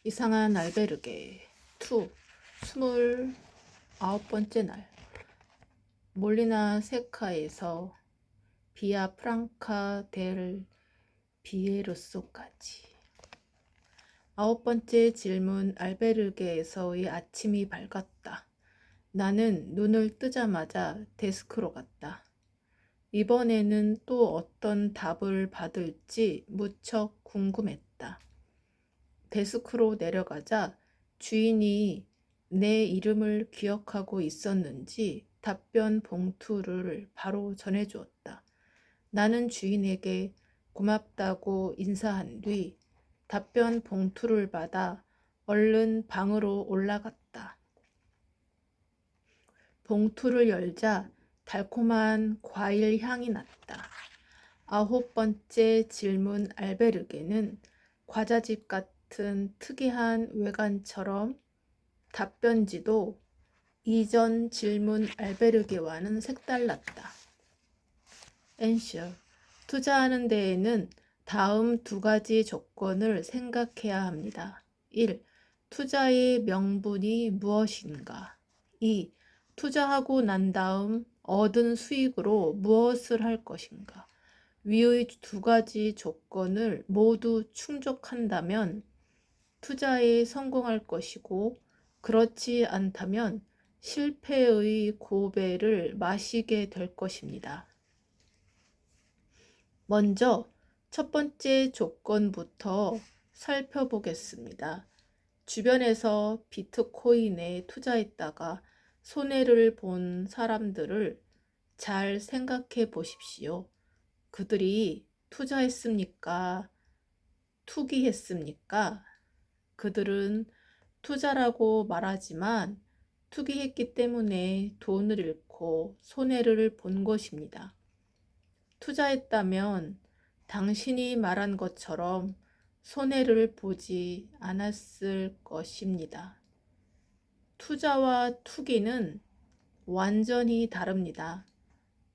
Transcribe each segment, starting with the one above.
이상한 알베르게 2 29번째 날 몰리나 세카에서 비아 프랑카 델 비에로소까지. 9번째 질문. 알베르게에서의 아침이 밝았다. 나는 눈을 뜨자마자 데스크로 갔다. 이번에는 또 어떤 답을 받을지 무척 궁금했다. 데스크로 내려가자 주인이 내 이름을 기억하고 있었는지 답변 봉투를 바로 전해주었다. 나는 주인에게 고맙다고 인사한 뒤 답변 봉투를 받아 얼른 방으로 올라갔다. 봉투를 열자 달콤한 과일 향이 났다. 9번째 질문. 알베르게는 과자집 같은 특이한 외관처럼 답변지도 이전 질문 알베르게와는 색달랐다. 앤셔. 투자하는 데에는 다음 2가지 조건을 생각해야 합니다. 1. 투자의 명분이 무엇인가? 2. 투자하고 난 다음 얻은 수익으로 무엇을 할 것인가? 위의 2가지 조건을 모두 충족한다면 투자에 성공할 것이고, 그렇지 않다면 실패의 고배를 마시게 될 것입니다. 먼저 첫 번째 조건부터 살펴보겠습니다. 주변에서 비트코인에 투자했다가 손해를 본 사람들을 잘 생각해 보십시오. 그들이 투자했습니까? 투기했습니까? 그들은 투자라고 말하지만 투기했기 때문에 돈을 잃고 손해를 본 것입니다. 투자했다면 당신이 말한 것처럼 손해를 보지 않았을 것입니다. 투자와 투기는 완전히 다릅니다.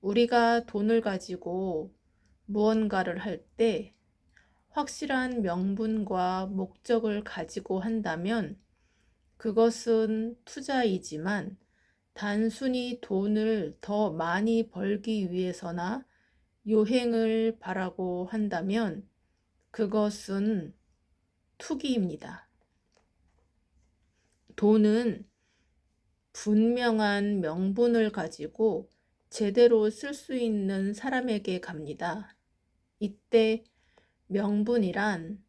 우리가 돈을 가지고 무언가를 할 때 확실한 명분과 목적을 가지고 한다면 그것은 투자이지만, 단순히 돈을 더 많이 벌기 위해서나 요행을 바라고 한다면 그것은 투기입니다. 돈은 분명한 명분을 가지고 제대로 쓸 수 있는 사람에게 갑니다. 이때 명분이란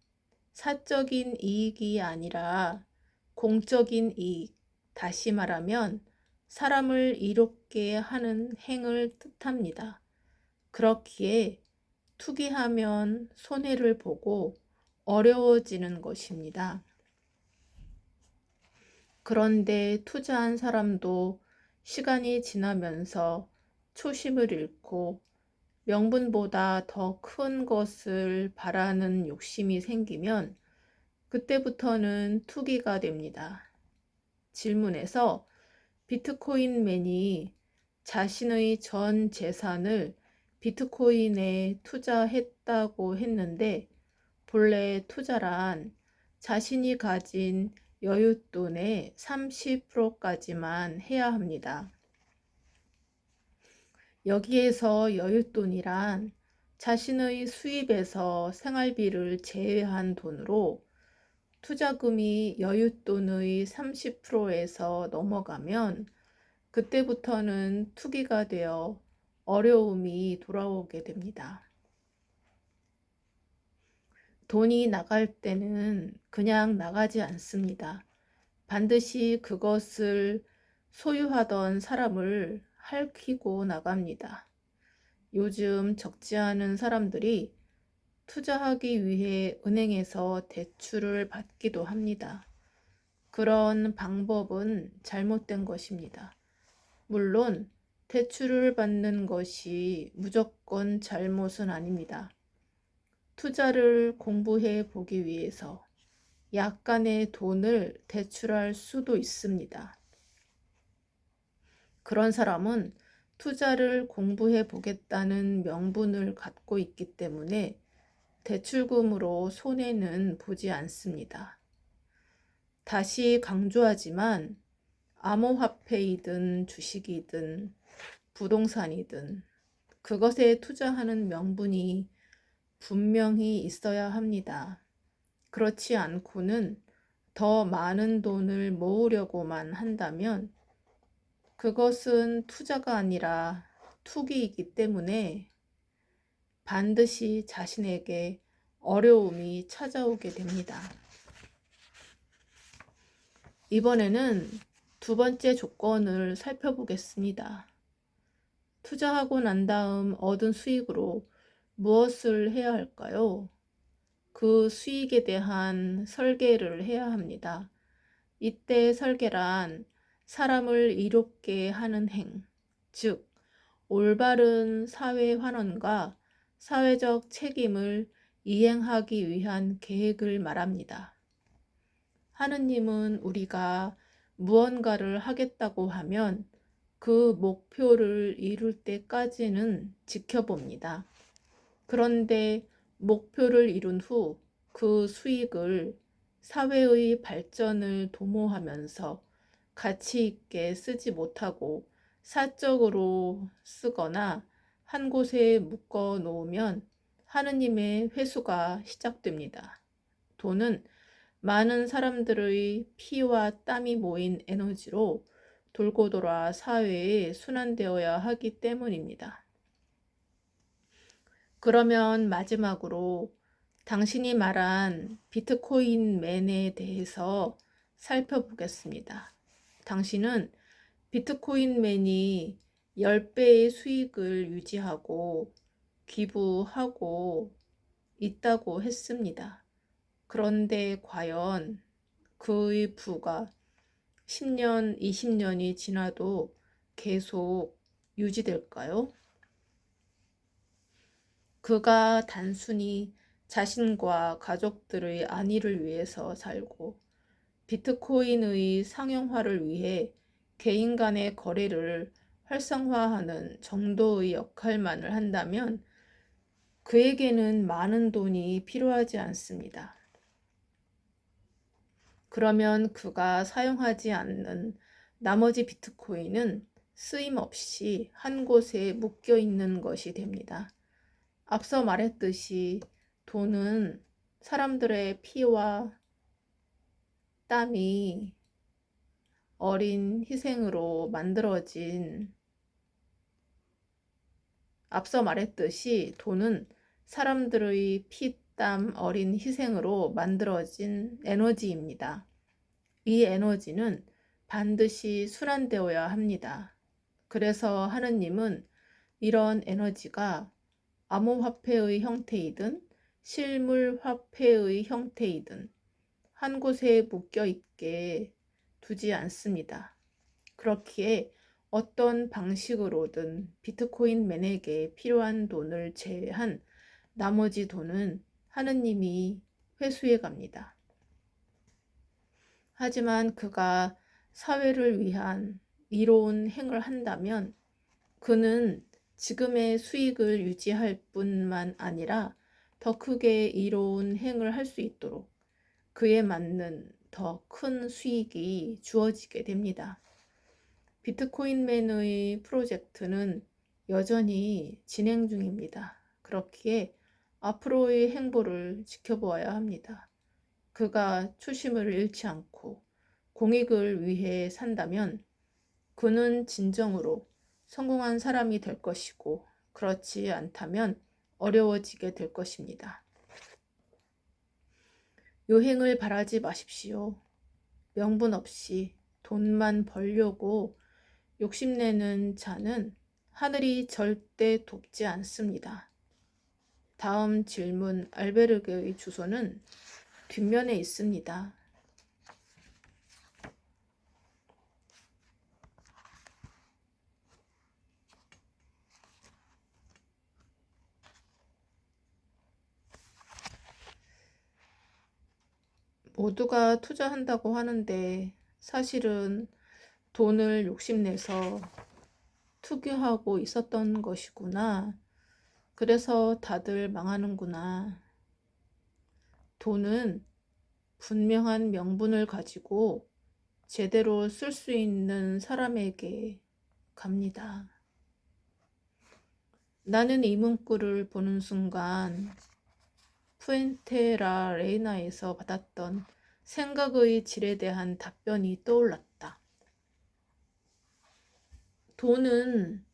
사적인 이익이 아니라 공적인 이익, 다시 말하면 사람을 이롭게 하는 행을 뜻합니다. 그렇기에 투기하면 손해를 보고 어려워지는 것입니다. 그런데 투자한 사람도 시간이 지나면서 초심을 잃고 명분보다 더 큰 것을 바라는 욕심이 생기면 그때부터는 투기가 됩니다. 질문에서 비트코인맨이 자신의 전 재산을 비트코인에 투자했다고 했는데, 본래 투자란 자신이 가진 여윳돈의 30%까지만 해야 합니다. 여기에서 여윳돈이란 자신의 수입에서 생활비를 제외한 돈으로 투자금이 여윳돈의 30%에서 넘어가면 그때부터는 투기가 되어 어려움이 돌아오게 됩니다. 돈이 나갈 때는 그냥 나가지 않습니다. 반드시 그것을 소유하던 사람을 핥히고 나갑니다. 요즘 적지 않은 사람들이 투자하기 위해 은행에서 대출을 받기도 합니다. 그런 방법은 잘못된 것입니다. 물론 대출을 받는 것이 무조건 잘못은 아닙니다. 투자를 공부해 보기 위해서 약간의 돈을 대출할 수도 있습니다. 그런 사람은 투자를 공부해 보겠다는 명분을 갖고 있기 때문에 대출금으로 손해는 보지 않습니다. 다시 강조하지만 암호화폐이든 주식이든 부동산이든 그것에 투자하는 명분이 분명히 있어야 합니다. 그렇지 않고는 더 많은 돈을 모으려고만 한다면 그것은 투자가 아니라 투기이기 때문에 반드시 자신에게 어려움이 찾아오게 됩니다. 이번에는 두 번째 조건을 살펴보겠습니다. 투자하고 난 다음 얻은 수익으로 무엇을 해야 할까요? 그 수익에 대한 설계를 해야 합니다. 이때 설계란 사람을 이롭게 하는 행, 즉 올바른 사회 환원과 사회적 책임을 이행하기 위한 계획을 말합니다. 하느님은 우리가 무언가를 하겠다고 하면 그 목표를 이룰 때까지는 지켜봅니다. 그런데 목표를 이룬 후 그 수익을 사회의 발전을 도모하면서 가치 있게 쓰지 못하고 사적으로 쓰거나 한 곳에 묶어 놓으면 하느님의 회수가 시작됩니다. 돈은 많은 사람들의 피와 땀이 모인 에너지로 돌고 돌아 사회에 순환되어야 하기 때문입니다. 그러면 마지막으로 당신이 말한 비트코인맨에 대해서 살펴보겠습니다. 당신은 비트코인맨이 10배의 수익을 유지하고 기부하고 있다고 했습니다. 그런데 과연 그의 부가 10년, 20년이 지나도 계속 유지될까요? 그가 단순히 자신과 가족들의 안위를 위해서 살고 비트코인의 상용화를 위해 개인 간의 거래를 활성화하는 정도의 역할만을 한다면 그에게는 많은 돈이 필요하지 않습니다. 그러면 그가 사용하지 않는 나머지 비트코인은 쓰임 없이 한 곳에 묶여 있는 것이 됩니다. 앞서 말했듯이 돈은 사람들의 피와 땀이 어린 희생으로 만들어진 앞서 말했듯이 돈은 사람들의 피, 땀, 어린 희생으로 만들어진 에너지입니다. 이 에너지는 반드시 순환되어야 합니다. 그래서 하느님은 이런 에너지가 암호화폐의 형태이든 실물화폐의 형태이든 한 곳에 묶여 있게 두지 않습니다. 그렇기에 어떤 방식으로든 비트코인맨에게 필요한 돈을 제외한 나머지 돈은 하느님이 회수해 갑니다. 하지만 그가 사회를 위한 이로운 행을 한다면 그는 지금의 수익을 유지할 뿐만 아니라 더 크게 이로운 행을 할 수 있도록 그에 맞는 더 큰 수익이 주어지게 됩니다. 비트코인맨의 프로젝트는 여전히 진행 중입니다. 그렇기에 앞으로의 행보를 지켜보아야 합니다. 그가 초심을 잃지 않고 공익을 위해 산다면 그는 진정으로 성공한 사람이 될 것이고 그렇지 않다면 어려워지게 될 것입니다. 요행을 바라지 마십시오. 명분 없이 돈만 벌려고 욕심내는 자는 하늘이 절대 돕지 않습니다. 다음 질문 알베르게의 주소는 뒷면에 있습니다. 모두가 투자한다고 하는데 사실은 돈을 욕심내서 투기하고 있었던 것이구나. 그래서 다들 망하는구나. 돈은 분명한 명분을 가지고 제대로 쓸 수 있는 사람에게 갑니다. 나는 이 문구를 보는 순간 푸엔테 라 레이나에서 받았던 생각의 질에 대한 답변이 떠올랐다. 돈은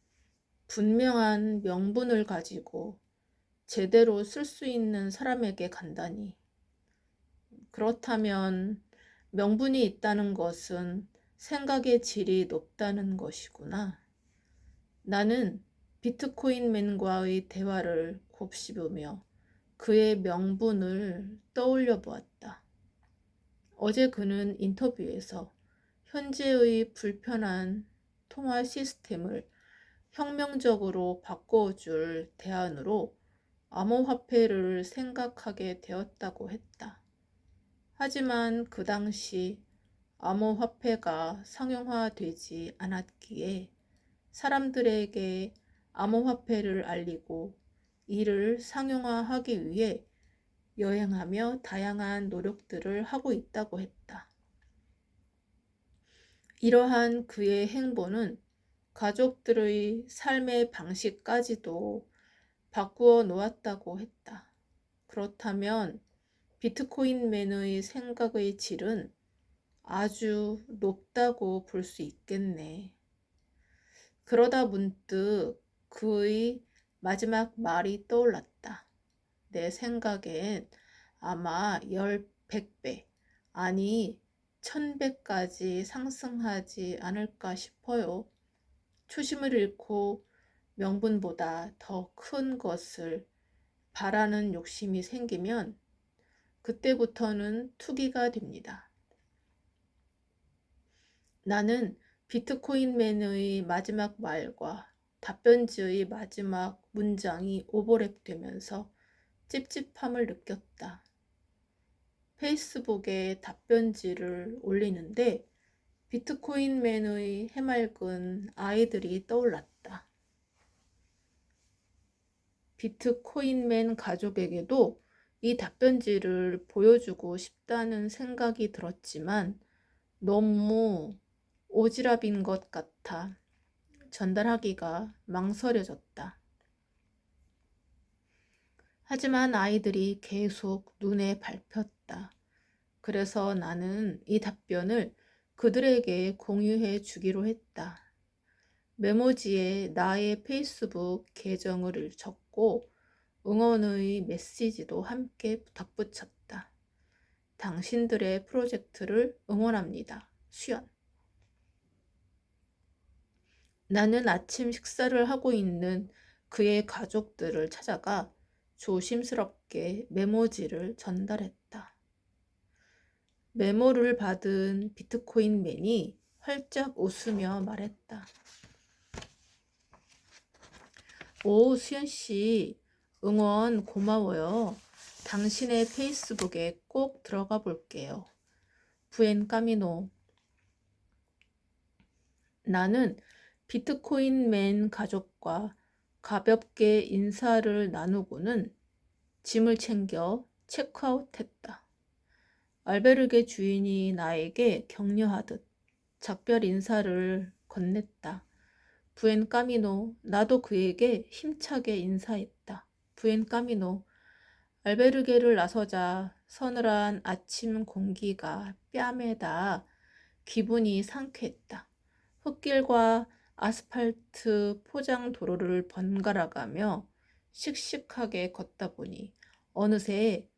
분명한 명분을 가지고 제대로 쓸 수 있는 사람에게 간다니. 그렇다면 명분이 있다는 것은 생각의 질이 높다는 것이구나. 나는 비트코인맨과의 대화를 곱씹으며 그의 명분을 떠올려 보았다. 어제 그는 인터뷰에서 현재의 불편한 통화 시스템을 혁명적으로 바꿔줄 대안으로 암호화폐를 생각하게 되었다고 했다. 하지만 그 당시 암호화폐가 상용화되지 않았기에 사람들에게 암호화폐를 알리고 이를 상용화하기 위해 여행하며 다양한 노력들을 하고 있다고 했다. 이러한 그의 행보는 가족들의 삶의 방식까지도 바꾸어 놓았다고 했다. 그렇다면 비트코인맨의 생각의 질은 아주 높다고 볼 수 있겠네. 그러다 문득 그의 마지막 말이 떠올랐다. 내 생각엔 아마 100배, 아니 1000배까지 상승하지 않을까 싶어요. 초심을 잃고 명분보다 더 큰 것을 바라는 욕심이 생기면 그때부터는 투기가 됩니다. 나는 비트코인맨의 마지막 말과 답변지의 마지막 문장이 오버랩되면서 찝찝함을 느꼈다. 페이스북에 답변지를 올리는데 비트코인맨의 해맑은 아이들이 떠올랐다. 비트코인맨 가족에게도 이 답변지를 보여주고 싶다는 생각이 들었지만 너무 오지랖인 것 같아 전달하기가 망설여졌다. 하지만 아이들이 계속 눈에 밟혔다. 그래서 나는 이 답변을 그들에게 공유해 주기로 했다. 메모지에 나의 페이스북 계정을 적고 응원의 메시지도 함께 덧붙였다. 당신들의 프로젝트를 응원합니다. 수연. 나는 아침 식사를 하고 있는 그의 가족들을 찾아가 조심스럽게 메모지를 전달했다. 메모를 받은 비트코인맨이 활짝 웃으며 말했다. 오, 수연씨, 응원 고마워요. 당신의 페이스북에 꼭 들어가 볼게요. 부엔 까미노. 나는 비트코인맨 가족과 가볍게 인사를 나누고는 짐을 챙겨 체크아웃했다. 알베르게 주인이 나에게 격려하듯 작별 인사를 건넸다. 부엔 까미노. 나도 그에게 힘차게 인사했다. 부엔 까미노. 알베르게를 나서자 서늘한 아침 공기가 뺨에 닿아 기분이 상쾌했다. 흙길과 아스팔트 포장 도로를 번갈아가며 씩씩하게 걷다 보니 어느새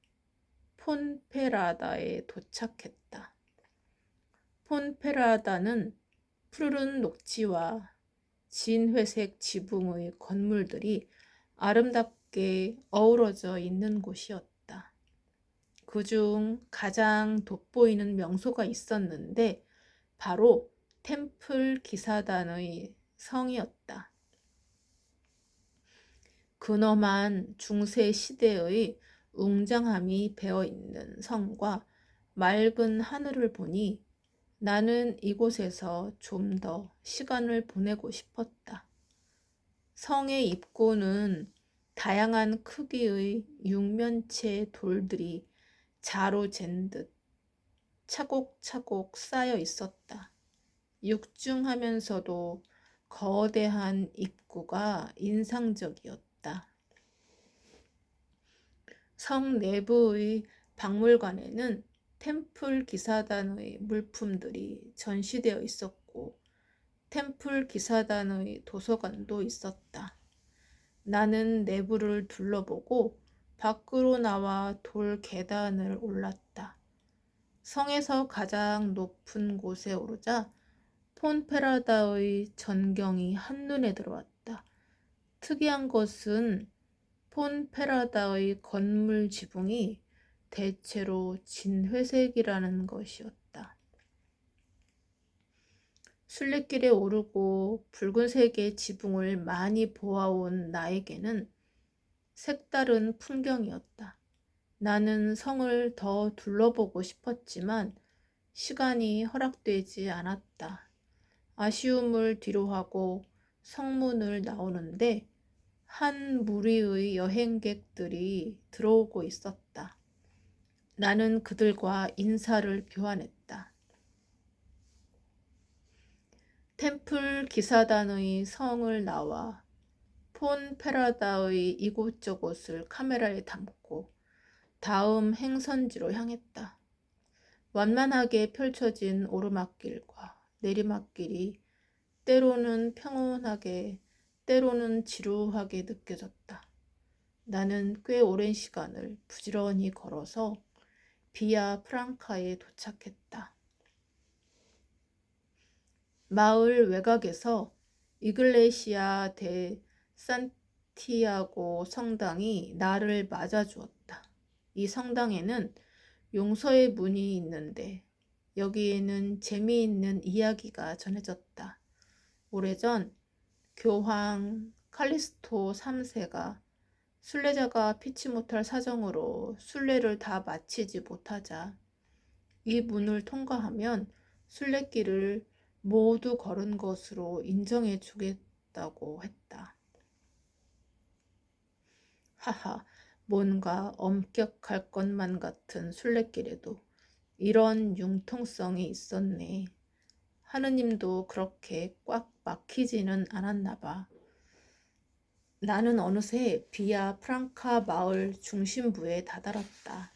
폰페라다에 도착했다. 폰페라다는 푸르른 녹지와 진회색 지붕의 건물들이 아름답게 어우러져 있는 곳이었다. 그중 가장 돋보이는 명소가 있었는데 바로 템플 기사단의 성이었다. 근엄한 중세 시대의 웅장함이 배어있는 성과 맑은 하늘을 보니 나는 이곳에서 좀 더 시간을 보내고 싶었다. 성의 입구는 다양한 크기의 육면체 돌들이 자로 잰 듯 차곡차곡 쌓여 있었다. 육중하면서도 거대한 입구가 인상적이었다. 성 내부의 박물관에는 템플 기사단의 물품들이 전시되어 있었고 템플 기사단의 도서관도 있었다. 나는 내부를 둘러보고 밖으로 나와 돌 계단을 올랐다. 성에서 가장 높은 곳에 오르자 폰페라다의 전경이 한눈에 들어왔다. 특이한 것은 폰페라다의 건물 지붕이 대체로 진회색이라는 것이었다. 순례길에 오르고 붉은색의 지붕을 많이 보아온 나에게는 색다른 풍경이었다. 나는 성을 더 둘러보고 싶었지만 시간이 허락되지 않았다. 아쉬움을 뒤로하고 성문을 나오는데 한 무리의 여행객들이 들어오고 있었다. 나는 그들과 인사를 교환했다. 템플 기사단의 성을 나와 폰페라다의 이곳저곳을 카메라에 담고 다음 행선지로 향했다. 완만하게 펼쳐진 오르막길과 내리막길이 때로는 평온하게 때로는 지루하게 느껴졌다. 나는 꽤 오랜 시간을 부지런히 걸어서 비아 프랑카에 도착했다. 마을 외곽에서 이글레시아 데 산티아고 성당이 나를 맞아주었다. 이 성당에는 용서의 문이 있는데 여기에는 재미있는 이야기가 전해졌다. 오래전 교황 칼리스토 3세가 순례자가 피치 못할 사정으로 순례를 다 마치지 못하자 이 문을 통과하면 순례길을 모두 걸은 것으로 인정해 주겠다고 했다. 하하, 뭔가 엄격할 것만 같은 순례길에도 이런 융통성이 있었네. 하느님도 그렇게 꽉 막히지는 않았나 봐. 나는 어느새 비아 프랑카 마을 중심부에 다다랐다.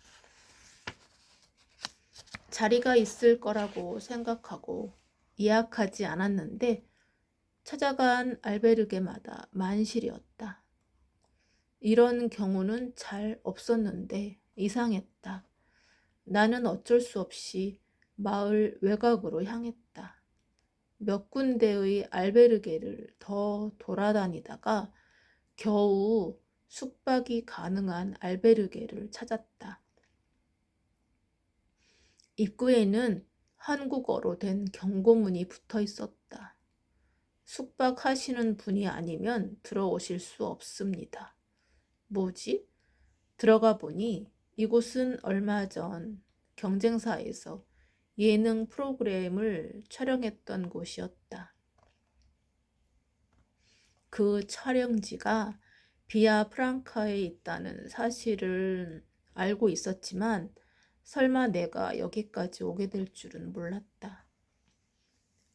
자리가 있을 거라고 생각하고 예약하지 않았는데 찾아간 알베르게마다 만실이었다. 이런 경우는 잘 없었는데 이상했다. 나는 어쩔 수 없이 마을 외곽으로 향했다. 몇 군데의 알베르게를 더 돌아다니다가 겨우 숙박이 가능한 알베르게를 찾았다. 입구에는 한국어로 된 경고문이 붙어 있었다. 숙박하시는 분이 아니면 들어오실 수 없습니다. 뭐지? 들어가 보니 이곳은 얼마 전 경쟁사에서 예능 프로그램을 촬영했던 곳이었다. 그 촬영지가 비아 프랑카에 있다는 사실을 알고 있었지만 설마 내가 여기까지 오게 될 줄은 몰랐다.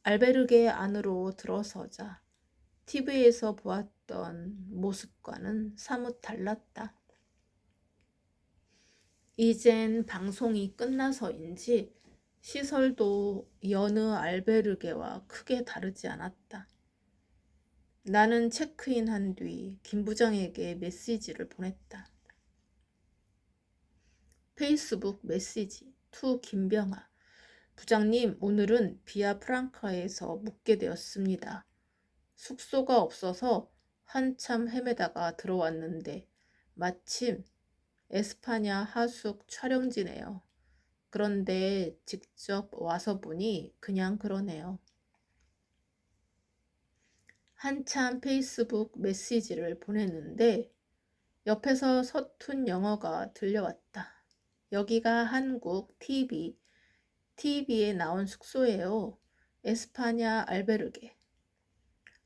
알베르게 안으로 들어서자 TV에서 보았던 모습과는 사뭇 달랐다. 이젠 방송이 끝나서인지 시설도 여느 알베르게와 크게 다르지 않았다. 나는 체크인한 뒤 김 부장에게 메시지를 보냈다. 페이스북 메시지 투 김병아. 부장님, 오늘은 비아 프랑카에서 묵게 되었습니다. 숙소가 없어서 한참 헤매다가 들어왔는데 마침 에스파냐 하숙 촬영지네요. 그런데 직접 와서 보니 그냥 그러네요. 한참 페이스북 메시지를 보냈는데 옆에서 서툰 영어가 들려왔다. 여기가 한국 TV에 나온 숙소예요. 에스파냐 알베르게.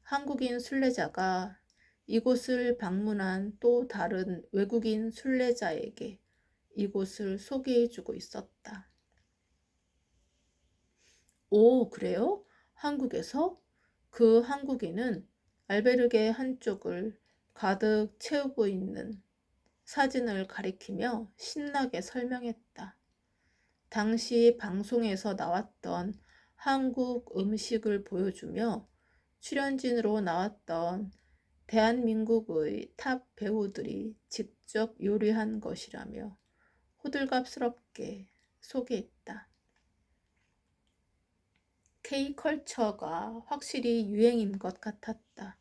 한국인 순례자가 이곳을 방문한 또 다른 외국인 순례자에게 이곳을 소개해주고 있었다. 오, 그래요? 한국에서? 그 한국인은 알베르게 한쪽을 가득 채우고 있는 사진을 가리키며 신나게 설명했다. 당시 방송에서 나왔던 한국 음식을 보여주며 출연진으로 나왔던 대한민국의 탑 배우들이 직접 요리한 것이라며 호들갑스럽게 소개했다. K컬처가 확실히 유행인 것 같았다.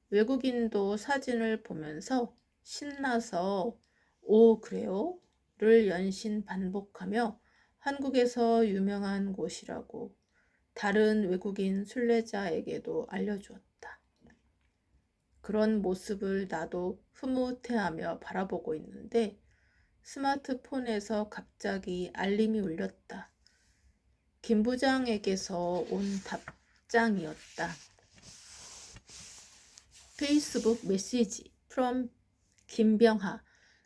외국인도 사진을 보면서 신나서 오, 그래요? 를 연신 반복하며 한국에서 유명한 곳이라고 다른 외국인 순례자에게도 알려주었다. 그런 모습을 나도 흐뭇해하며 바라보고 있는데 스마트폰에서 갑자기 알림이 울렸다. 김 부장에게서 온 답장이었다. 페이스북 메시지 from 김병하.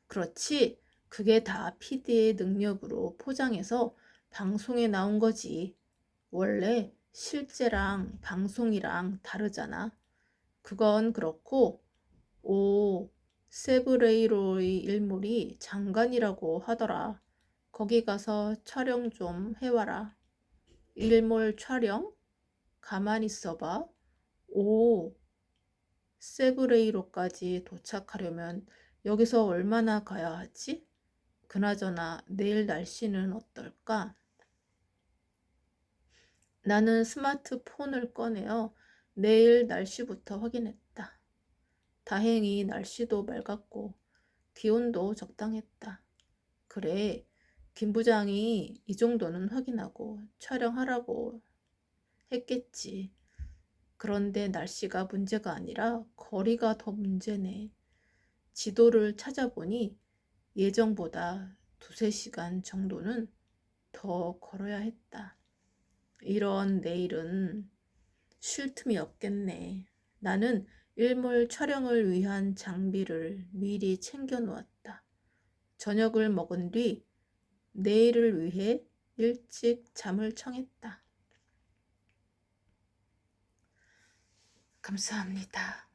그렇지, 그게 다 PD의 능력으로 포장해서 방송에 나온 거지. 원래 실제랑 방송이랑 다르잖아. 그건 그렇고, 오, 세브레이로의 일몰이 장관이라고 하더라. 거기 가서 촬영 좀 해와라. 일몰 촬영? 가만히 있어봐. 오, 세브레이로까지 도착하려면 여기서 얼마나 가야 하지? 그나저나 내일 날씨는 어떨까? 나는 스마트폰을 꺼내어 내일 날씨부터 확인했다. 다행히 날씨도 맑았고 기온도 적당했다. 그래, 김 부장이 이 정도는 확인하고 촬영하라고 했겠지. 그런데 날씨가 문제가 아니라 거리가 더 문제네. 지도를 찾아보니 예정보다 2~3시간 정도는 더 걸어야 했다. 이런 내일은 쉴 틈이 없겠네. 나는 일몰 촬영을 위한 장비를 미리 챙겨 놓았다. 저녁을 먹은 뒤 내일을 위해 일찍 잠을 청했다. 감사합니다.